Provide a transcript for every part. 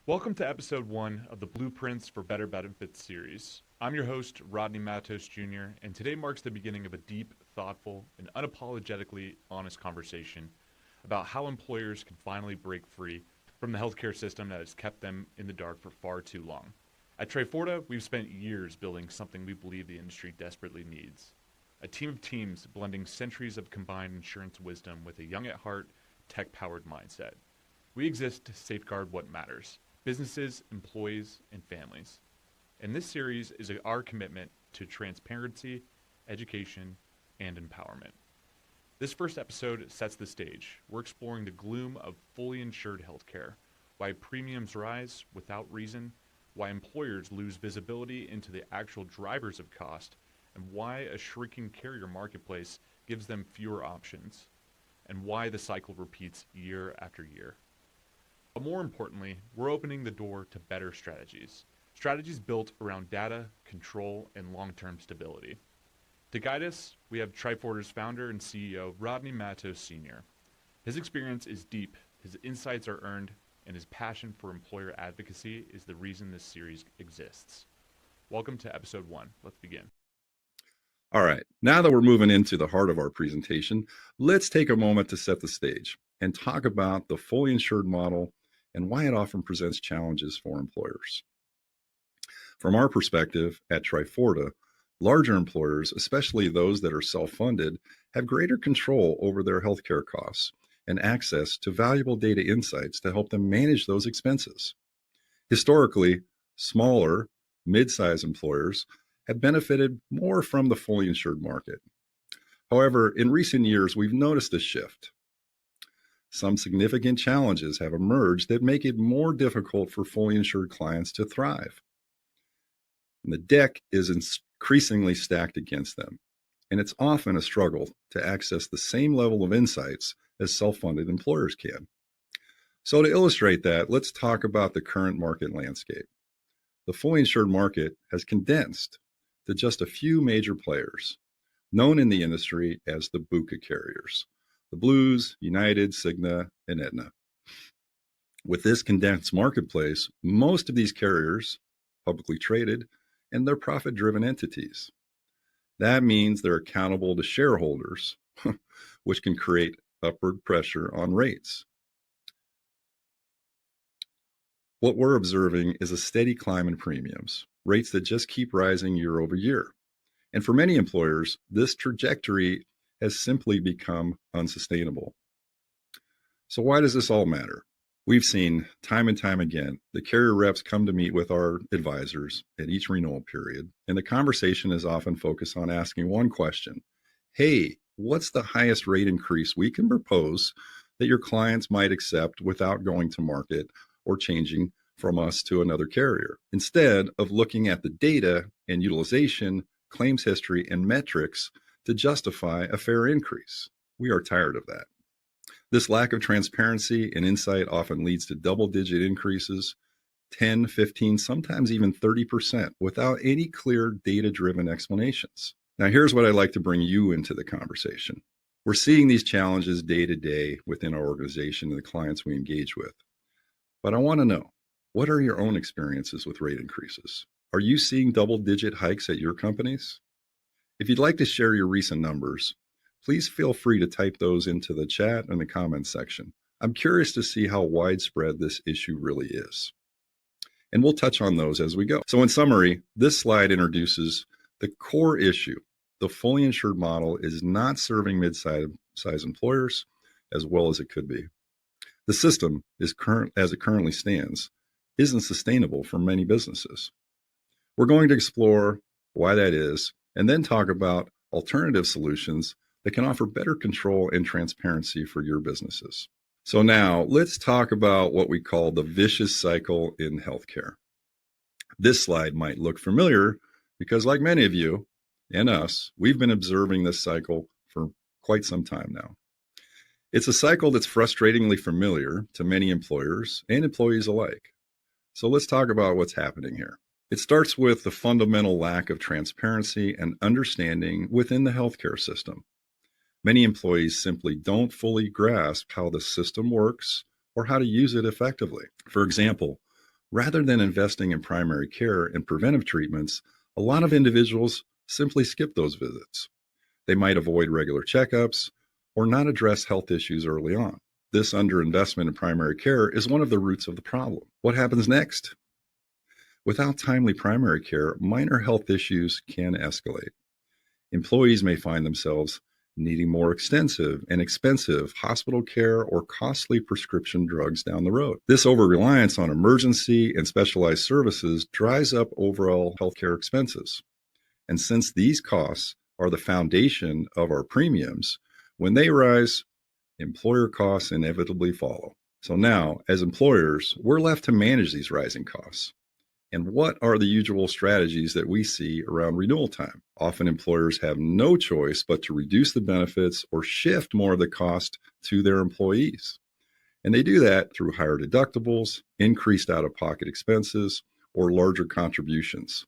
Welcome to episode 1 of the Blueprints for Better Benefits series. I'm your host, Rodney Matos Jr., and today marks the beginning of a deep, thoughtful, and unapologetically honest conversation about how employers can finally break free from the healthcare system that has kept them in the dark for far too long. At Triforta, we've spent years building something we believe the industry desperately needs. A team of teams blending centuries of combined insurance wisdom with a young-at-heart, tech-powered mindset. We exist to safeguard what matters: businesses, employees, and families. And this series is our commitment to transparency, education, and empowerment. This first episode sets the stage. We're exploring the gloom of fully insured healthcare, why premiums rise without reason, why employers lose visibility into the actual drivers of cost, and why a shrinking carrier marketplace gives them fewer options, and why the cycle repeats year after year. But more importantly, we're opening the door to better strategies built around data, control, and long-term stability. To guide us, we have Triforta's founder and CEO, Rodney Matos Sr. His experience is deep, his insights are earned, and his passion for employer advocacy is the reason this series exists. Welcome to episode 1. Let's begin. All right, now that we're moving into the heart of our presentation, let's take a moment to set the stage and talk about the fully insured model and why it often presents challenges for employers. From our perspective at Triforta, larger employers, especially those that are self-funded, have greater control over their healthcare costs and access to valuable data insights to help them manage those expenses. Historically, smaller, mid-size employers have benefited more from the fully insured market. However, in recent years, we've noticed a shift. Some significant challenges have emerged that make it more difficult for fully insured clients to thrive. And the deck is increasingly stacked against them, and it's often a struggle to access the same level of insights as self-funded employers can. So to illustrate that, let's talk about the current market landscape. The fully insured market has condensed to just a few major players, known in the industry as the BUCA carriers: the Blues, United, Cigna, and Aetna. With this condensed marketplace, most of these carriers, publicly traded, and they're profit-driven entities. That means they're accountable to shareholders, which can create upward pressure on rates. What we're observing is a steady climb in premiums, rates that just keep rising year over year. And for many employers, this trajectory has simply become unsustainable. So why does this all matter? We've seen time and time again, the carrier reps come to meet with our advisors at each renewal period, and the conversation is often focused on asking one question: hey, what's the highest rate increase we can propose that your clients might accept without going to market or changing from us to another carrier? Instead of looking at the data and utilization, claims history, and metrics to justify a fair increase. We are tired of that. This lack of transparency and insight often leads to double-digit increases, 10, 15, sometimes even 30%, without any clear data-driven explanations. Now, here's what I'd like to bring you into the conversation. We're seeing these challenges day to day within our organization and the clients we engage with. But I want to know, what are your own experiences with rate increases? Are you seeing double-digit hikes at your companies? If you'd like to share your recent numbers, please feel free to type those into the chat and the comments section. I'm curious to see how widespread this issue really is. And we'll touch on those as we go. So in summary, this slide introduces the core issue. The fully insured model is not serving mid-size employers as well as it could be. The system, as it currently stands, isn't sustainable for many businesses. We're going to explore why that is, and then talk about alternative solutions that can offer better control and transparency for your businesses. So now let's talk about what we call the vicious cycle in healthcare. This slide might look familiar because, like many of you and us, we've been observing this cycle for quite some time now. It's a cycle that's frustratingly familiar to many employers and employees alike. So let's talk about what's happening here. It starts with the fundamental lack of transparency and understanding within the healthcare system. Many employees simply don't fully grasp how the system works or how to use it effectively. For example, Rather than investing in primary care and preventive treatments, a lot of individuals simply skip those visits. They might avoid regular checkups or not address health issues early on. This underinvestment in primary care is one of the roots of the problem. What happens next? Without timely primary care, minor health issues can escalate. Employees may find themselves needing more extensive and expensive hospital care or costly prescription drugs down the road. This over-reliance on emergency and specialized services drives up overall healthcare expenses. And since these costs are the foundation of our premiums, when they rise, employer costs inevitably follow. So now, as employers, we're left to manage these rising costs. And what are the usual strategies that we see around renewal time? Often employers have no choice but to reduce the benefits or shift more of the cost to their employees. And they do that through higher deductibles, increased out-of-pocket expenses, or larger contributions.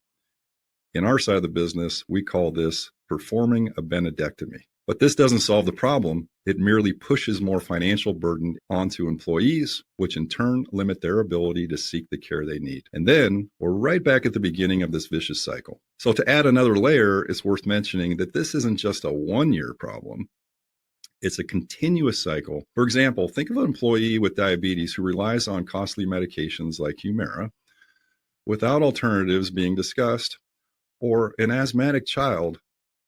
In our side of the business, we call this performing a benedictomy. But this doesn't solve the problem. It merely pushes more financial burden onto employees, which in turn limit their ability to seek the care they need. And then we're right back at the beginning of this vicious cycle. So to add another layer, it's worth mentioning that this isn't just a one-year problem. It's a continuous cycle. For example, think of an employee with diabetes who relies on costly medications like Humira without alternatives being discussed, or an asthmatic child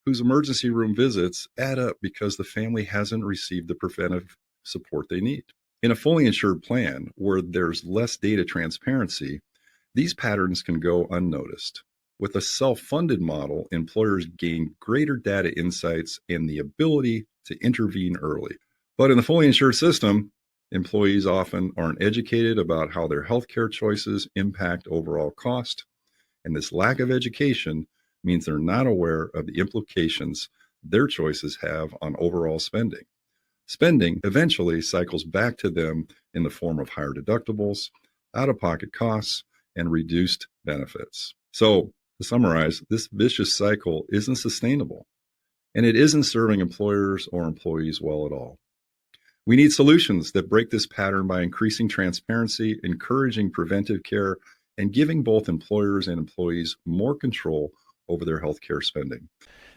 whose emergency room visits add up because the family hasn't received the preventive support they need. In a fully insured plan where there's less data transparency, these patterns can go unnoticed. With a self-funded model, employers gain greater data insights and the ability to intervene early. But in the fully insured system, employees often aren't educated about how their healthcare choices impact overall cost, and this lack of education means they're not aware of the implications their choices have on overall spending. Spending eventually cycles back to them in the form of higher deductibles, out-of-pocket costs, and reduced benefits. So, to summarize, this vicious cycle isn't sustainable, and it isn't serving employers or employees well at all. We need solutions that break this pattern by increasing transparency, encouraging preventive care, and giving both employers and employees more control over their healthcare spending.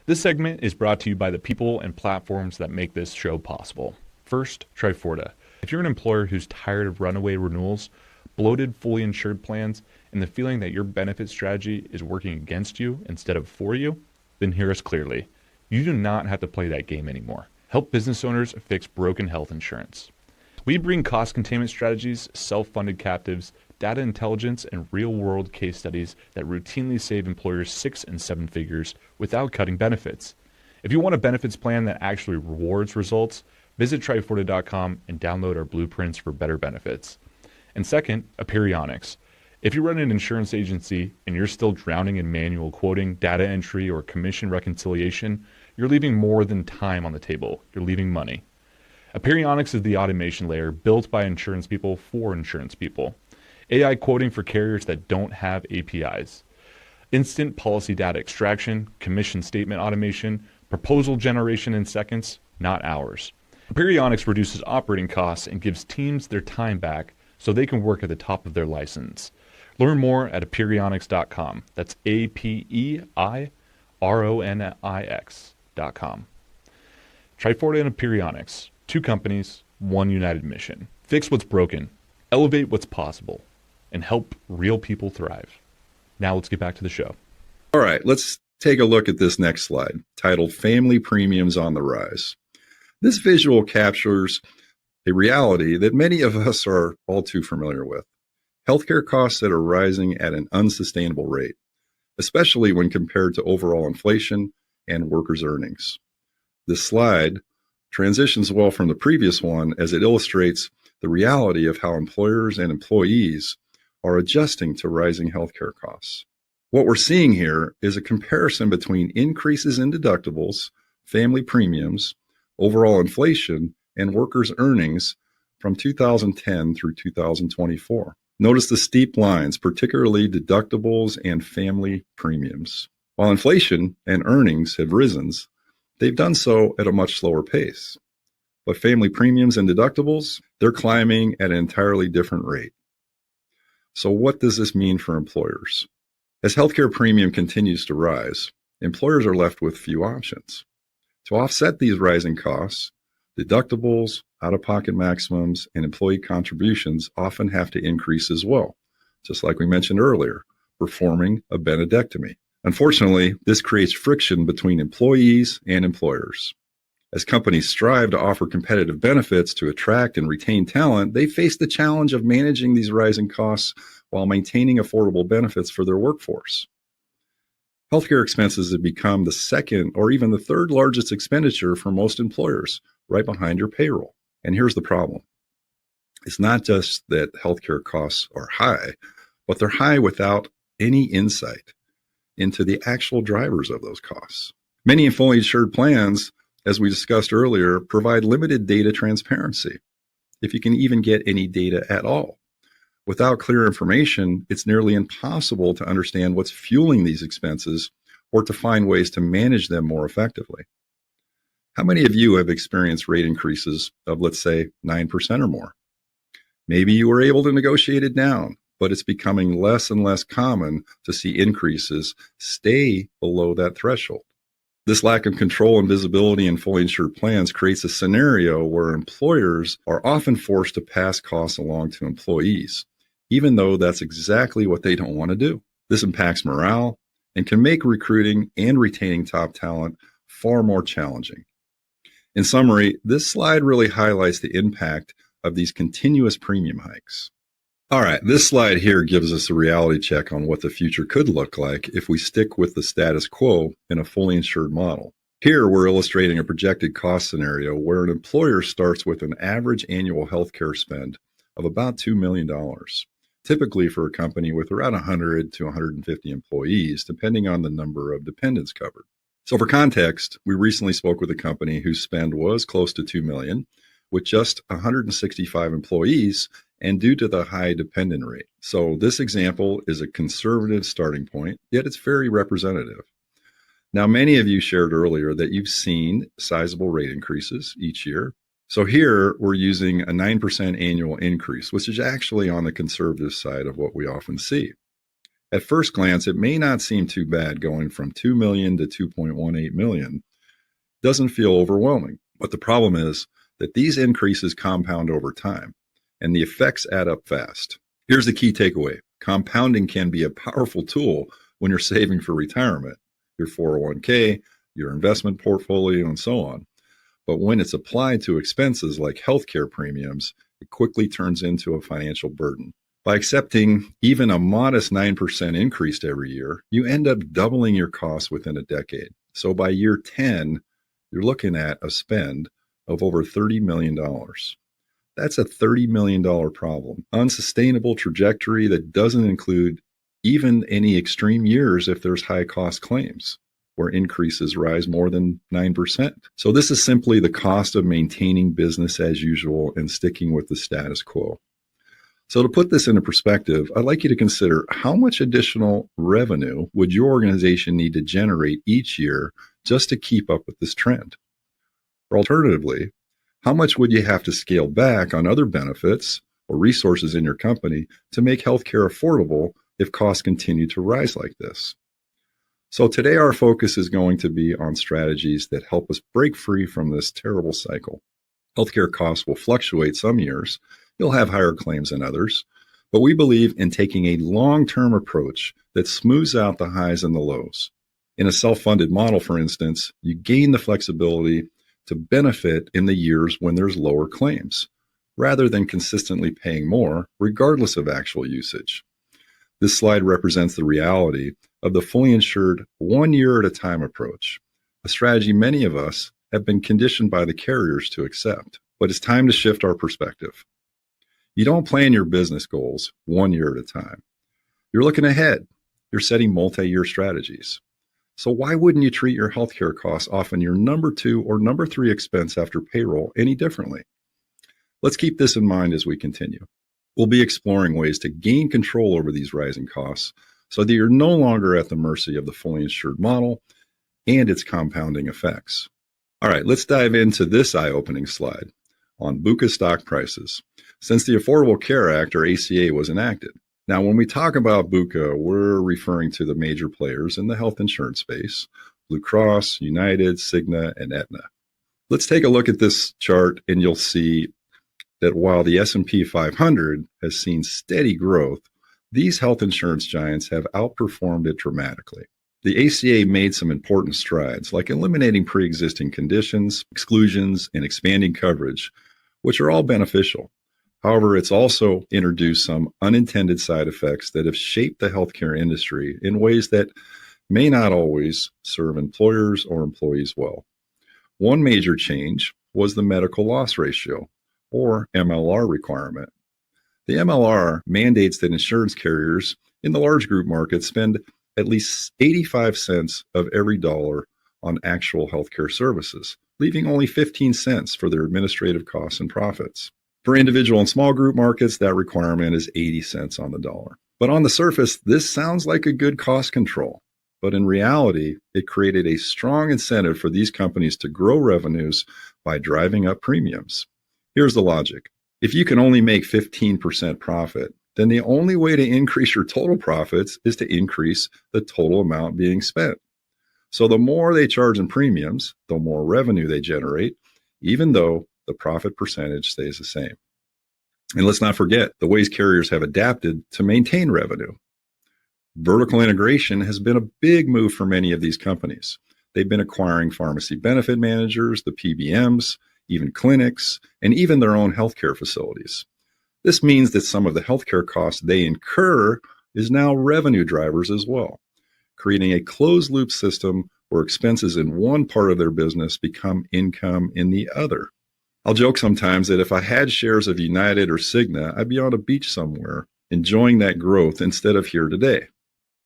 This segment is brought to you by the people and platforms that make this show possible. First, Triforta. If you're an employer who's tired of runaway renewals, bloated, fully insured plans, and the feeling that your benefit strategy is working against you instead of for you, then hear us clearly. You do not have to play that game anymore. Help business owners fix broken health insurance. We bring cost containment strategies, self-funded captives, data intelligence, and real-world case studies that routinely save employers 6 and 7 figures without cutting benefits. If you want a benefits plan that actually rewards results, visit triforta.com and download our blueprints for better benefits. And second, Aperionics. If you run an insurance agency and you're still drowning in manual quoting, data entry, or commission reconciliation, you're leaving more than time on the table. You're leaving money. Aperionics is the automation layer built by insurance people for insurance people. AI quoting for carriers that don't have APIs. Instant policy data extraction, commission statement automation, proposal generation in seconds, not hours. Aperionics reduces operating costs and gives teams their time back so they can work at the top of their license. Learn more at aperionics.com. That's APERONIX.com. Triforta and Aperionics, 2 companies, 1 united mission. Fix what's broken, elevate what's possible, and help real people thrive. Now let's get back to the show. All right, let's take a look at this next slide, titled Family Premiums on the Rise. This visual captures a reality that many of us are all too familiar with. Healthcare costs that are rising at an unsustainable rate, especially when compared to overall inflation and workers' earnings. This slide transitions well from the previous one as it illustrates the reality of how employers and employees are adjusting to rising healthcare costs. What we're seeing here is a comparison between increases in deductibles, family premiums, overall inflation, and workers' earnings from 2010 through 2024. Notice the steep lines, particularly deductibles and family premiums. While inflation and earnings have risen, they've done so at a much slower pace. But family premiums and deductibles, they're climbing at an entirely different rate. So what does this mean for employers? As healthcare premium continues to rise, employers are left with few options. To offset these rising costs, deductibles, out-of-pocket maximums, and employee contributions often have to increase as well, just like we mentioned earlier, performing a benedectomy. Unfortunately, this creates friction between employees and employers. As companies strive to offer competitive benefits to attract and retain talent, they face the challenge of managing these rising costs while maintaining affordable benefits for their workforce. Healthcare expenses have become the second or even the third largest expenditure for most employers, right behind your payroll. And here's the problem. It's not just that healthcare costs are high, but they're high without any insight into the actual drivers of those costs. Many fully insured plans, as we discussed earlier, provide limited data transparency, if you can even get any data at all. Without clear information, it's nearly impossible to understand what's fueling these expenses or to find ways to manage them more effectively. How many of you have experienced rate increases of, let's say, 9% or more? Maybe you were able to negotiate it down, but it's becoming less and less common to see increases stay below that threshold. This lack of control and visibility in fully insured plans creates a scenario where employers are often forced to pass costs along to employees, even though that's exactly what they don't want to do. This impacts morale and can make recruiting and retaining top talent far more challenging. In summary, this slide really highlights the impact of these continuous premium hikes. All right, this slide here gives us a reality check on what the future could look like if we stick with the status quo in a fully insured model. Here, we're illustrating a projected cost scenario where an employer starts with an average annual healthcare spend of about $2 million, typically for a company with around 100 to 150 employees, depending on the number of dependents covered. So for context, we recently spoke with a company whose spend was close to $2 million, with just 165 employees and due to the high dependent rate. So this example is a conservative starting point, yet it's very representative. Now, many of you shared earlier that you've seen sizable rate increases each year. So here we're using a 9% annual increase, which is actually on the conservative side of what we often see. At first glance, it may not seem too bad going from 2 million to 2.18 million. Doesn't feel overwhelming, but the problem is that these increases compound over time, and the effects add up fast. Here's the key takeaway. Compounding can be a powerful tool when you're saving for retirement, your 401k, your investment portfolio, and so on. But when it's applied to expenses like healthcare premiums, it quickly turns into a financial burden. By accepting even a modest 9% increase every year, you end up doubling your costs within a decade. So by year 10, you're looking at a spend of over $30 million. That's a $30 million problem. Unsustainable trajectory that doesn't include even any extreme years if there's high cost claims, where increases rise more than 9%. So this is simply the cost of maintaining business as usual and sticking with the status quo. So to put this into perspective, I'd like you to consider how much additional revenue would your organization need to generate each year just to keep up with this trend? Or alternatively, how much would you have to scale back on other benefits or resources in your company to make healthcare affordable if costs continue to rise like this? So today our focus is going to be on strategies that help us break free from this terrible cycle. Healthcare costs will fluctuate some years. You'll have higher claims than others, but we believe in taking a long-term approach that smooths out the highs and the lows. In a self-funded model, for instance, you gain the flexibility to benefit in the years when there's lower claims, rather than consistently paying more, regardless of actual usage. This slide represents the reality of the fully insured 1 year at a time approach, a strategy many of us have been conditioned by the carriers to accept. But it's time to shift our perspective. You don't plan your business goals 1 year at a time. You're looking ahead. You're setting multi-year strategies. So why wouldn't you treat your healthcare costs, often your number 2 or number 3 expense after payroll, any differently? Let's keep this in mind as we continue. We'll be exploring ways to gain control over these rising costs so that you're no longer at the mercy of the fully insured model and its compounding effects. All right, let's dive into this eye-opening slide on BUCA stock prices. Since the Affordable Care Act, or ACA, was enacted, Now, when we talk about BUCA, we're referring to the major players in the health insurance space: Blue Cross, United, Cigna, and Aetna. Let's take a look at this chart, and you'll see that while the S&P 500 has seen steady growth, these health insurance giants have outperformed it dramatically. The ACA made some important strides, like eliminating pre-existing conditions, exclusions, and expanding coverage, which are all beneficial. However, it's also introduced some unintended side effects that have shaped the healthcare industry in ways that may not always serve employers or employees well. One major change was the medical loss ratio, or MLR requirement. The MLR mandates that insurance carriers in the large group market spend at least 85 cents of every dollar on actual healthcare services, leaving only 15 cents for their administrative costs and profits. For individual and small group markets, that requirement is 80 cents on the dollar. But on the surface, this sounds like a good cost control. But in reality, it created a strong incentive for these companies to grow revenues by driving up premiums. Here's the logic. If you can only make 15% profit, then the only way to increase your total profits is to increase the total amount being spent. So the more they charge in premiums, the more revenue they generate, even though the profit percentage stays the same. And let's not forget the ways carriers have adapted to maintain revenue. Vertical integration has been a big move for many of these companies. They've been acquiring pharmacy benefit managers, the PBMs, even clinics, and even their own healthcare facilities. This means that some of the healthcare costs they incur is now revenue drivers as well, creating a closed loop system where expenses in one part of their business become income in the other. I'll joke sometimes that if I had shares of United or Cigna, I'd be on a beach somewhere enjoying that growth instead of here today.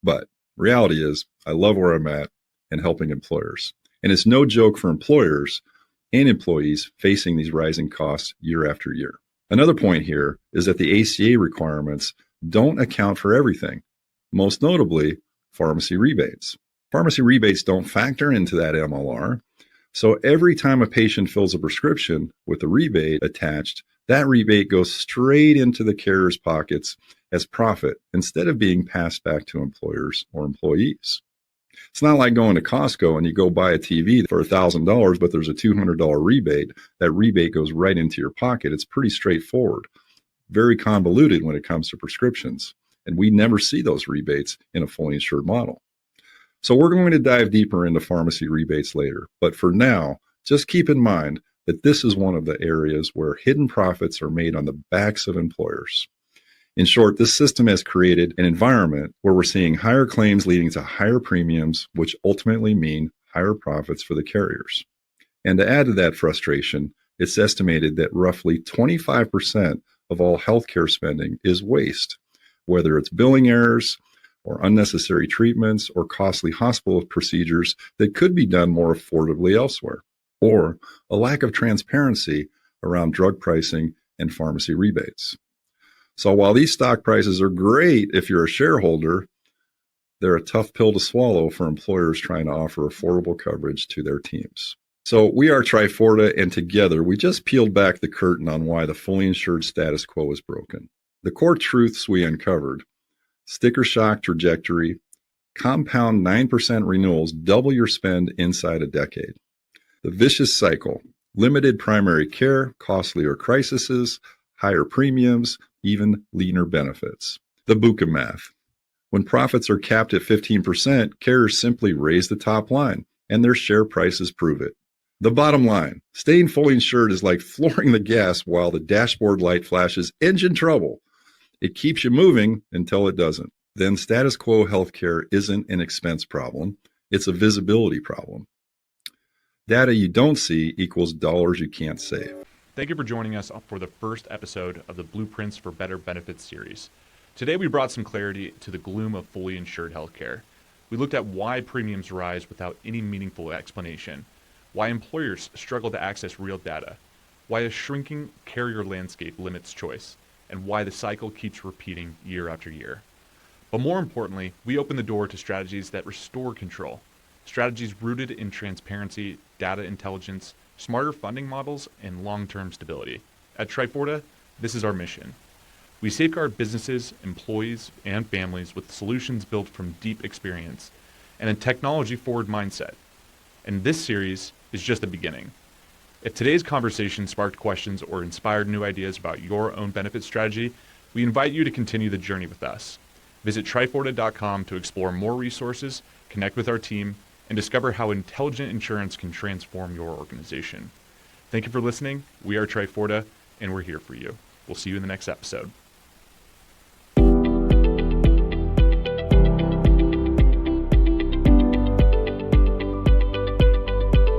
But reality is, I love where I'm at and helping employers. And it's no joke for employers and employees facing these rising costs year after year. Another point here is that the ACA requirements don't account for everything, most notably pharmacy rebates. Pharmacy rebates don't factor into that MLR. So every time a patient fills a prescription with a rebate attached, that rebate goes straight into the carrier's pockets as profit instead of being passed back to employers or employees. It's not like going to Costco and you go buy a TV for $1,000, but there's a $200 rebate. That rebate goes right into your pocket. It's pretty straightforward, very convoluted when it comes to prescriptions. And we never see those rebates in a fully insured model. So we're going to dive deeper into pharmacy rebates later. But for now, just keep in mind that this is one of the areas where hidden profits are made on the backs of employers. In short, this system has created an environment where we're seeing higher claims leading to higher premiums, which ultimately mean higher profits for the carriers. And to add to that frustration, it's estimated that roughly 25% of all healthcare spending is waste, whether it's billing errors or unnecessary treatments or costly hospital procedures that could be done more affordably elsewhere, or a lack of transparency around drug pricing and pharmacy rebates. So while these stock prices are great if you're a shareholder, they're a tough pill to swallow for employers trying to offer affordable coverage to their teams. So we are Triforta, and together we just peeled back the curtain on why the fully insured status quo is broken. The core truths we uncovered: sticker shock trajectory, compound 9% renewals double your spend inside a decade. The vicious cycle: limited primary care, costlier crises, higher premiums, even leaner benefits. The BUCA math: when profits are capped at 15%, carriers simply raise the top line, and their share prices prove it. The bottom line: staying fully insured is like flooring the gas while the dashboard light flashes engine trouble. It keeps you moving until it doesn't. Then status quo healthcare isn't an expense problem, it's a visibility problem. Data you don't see equals dollars you can't save. Thank you for joining us for the first episode of the Blueprints for Better Benefits series. Today we brought some clarity to the gloom of fully insured healthcare. We looked at why premiums rise without any meaningful explanation, why employers struggle to access real data, why a shrinking carrier landscape limits choice, and why the cycle keeps repeating year after year. But more importantly, we open the door to strategies that restore control, strategies rooted in transparency, data intelligence, smarter funding models, and long-term stability. At Triforta, this is our mission. We safeguard businesses, employees, and families with solutions built from deep experience and a technology-forward mindset. And this series is just the beginning. If today's conversation sparked questions or inspired new ideas about your own benefit strategy, we invite you to continue the journey with us. Visit triforta.com to explore more resources, connect with our team, and discover how intelligent insurance can transform your organization. Thank you for listening. We are Triforta, and we're here for you. We'll see you in the next episode.